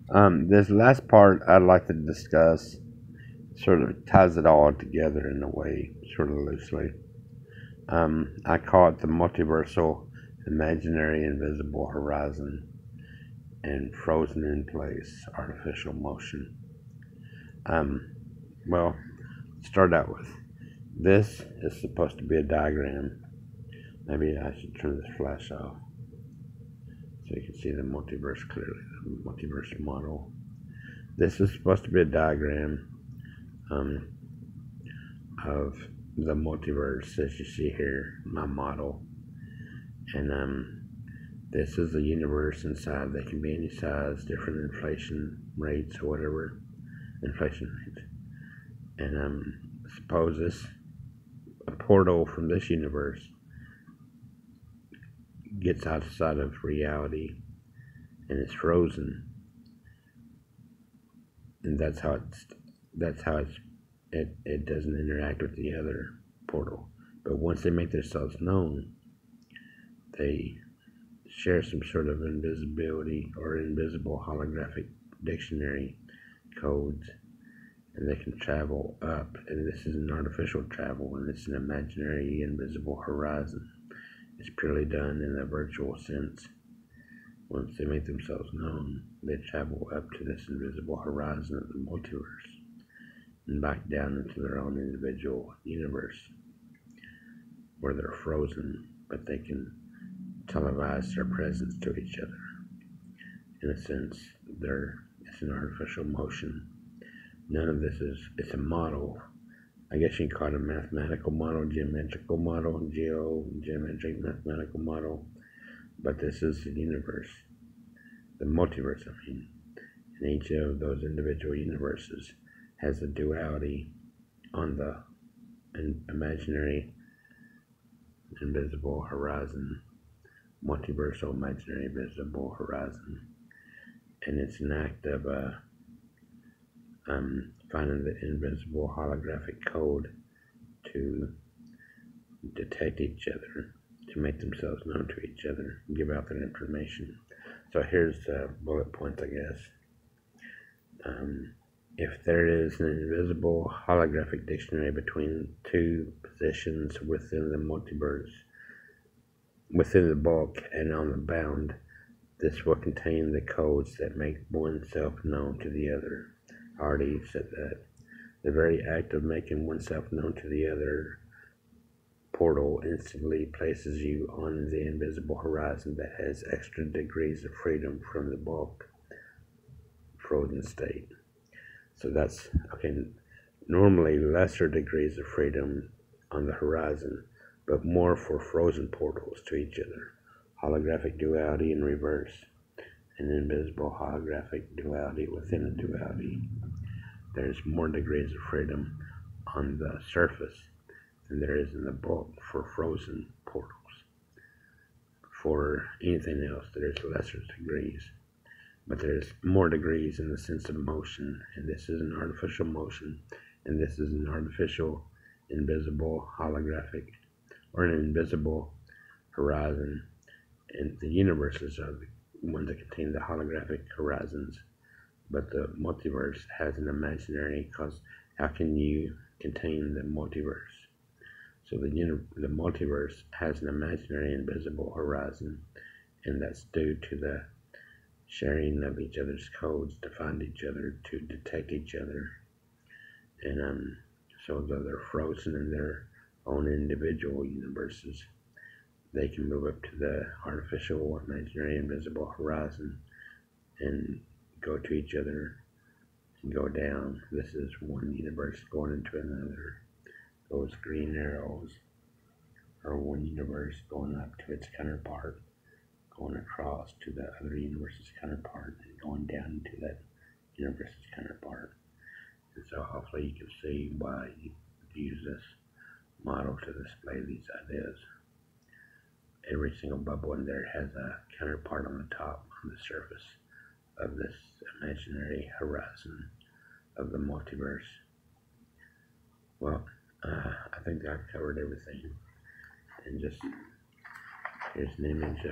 This last part I'd like to discuss sort of ties it all together in a way, sort of loosely. I call it the multiversal, imaginary, invisible horizon, and frozen in place, artificial motion. Um, well, start out with this is supposed to be a diagram. Maybe I should turn this flash off so you can see the multiverse clearly, the multiverse model. This is supposed to be a diagram um, of the multiverse, as you see here, my model. And this is the universe inside. They can be any size, different inflation rates or whatever, inflation rates. And suppose this a portal from this universe gets outside of reality and it's frozen, and that's how it doesn't interact with the other portal. But once they make themselves known, they share some sort of invisibility or invisible holographic dictionary codes, and they can travel up. And this is an artificial travel, and it's an imaginary invisible horizon. It's purely done in a virtual sense. Once they make themselves known, they travel up to this invisible horizon of the multiverse and back down into their own individual universe where they're frozen, but they can televise their presence to each other. In a sense, it's an artificial motion. None of this it's a model. I guess you can call it a mathematical model, geometrical model, geometric mathematical model. But this is the universe, the multiverse, I mean. And each of those individual universes has a duality on the imaginary, invisible horizon, multiversal, imaginary, visible horizon. And it's an act of finding the invisible holographic code to detect each other, to make themselves known to each other, give out their information. So here's bullet points, I guess. If there is an invisible holographic dictionary between two positions within the multiverse, within the bulk and on the bound, this will contain the codes that make oneself known to the other. I already said that. The very act of making oneself known to the other portal instantly places you on the invisible horizon that has extra degrees of freedom from the bulk frozen state. So that's okay. Normally lesser degrees of freedom on the horizon, but more for frozen portals to each other. Holographic duality in reverse, an invisible holographic duality within a duality. There's more degrees of freedom on the surface than there is in the bulk for frozen portals. For anything else, there's lesser degrees, but there's more degrees in the sense of motion, and this is an artificial motion, and this is an artificial, invisible, holographic, or an invisible horizon, and the universes are the ones that contain the holographic horizons. But the multiverse has an imaginary, because how can you contain the multiverse? So the multiverse has an imaginary invisible horizon, and that's due to the sharing of each other's codes to find each other, to detect each other. And so though they're frozen in their own individual universes, they can move up to the artificial, imaginary, invisible horizon and go to each other and go down. This is one universe going into another. Those green arrows are one universe going up to its counterpart, going across to the other universe's counterpart, and going down to that universe's counterpart. And so hopefully you can see why you use this model to display these ideas. Every single bubble in there has a counterpart on the top, on the surface of this imaginary horizon of the multiverse. Well, I think I've covered everything, and just here's an image of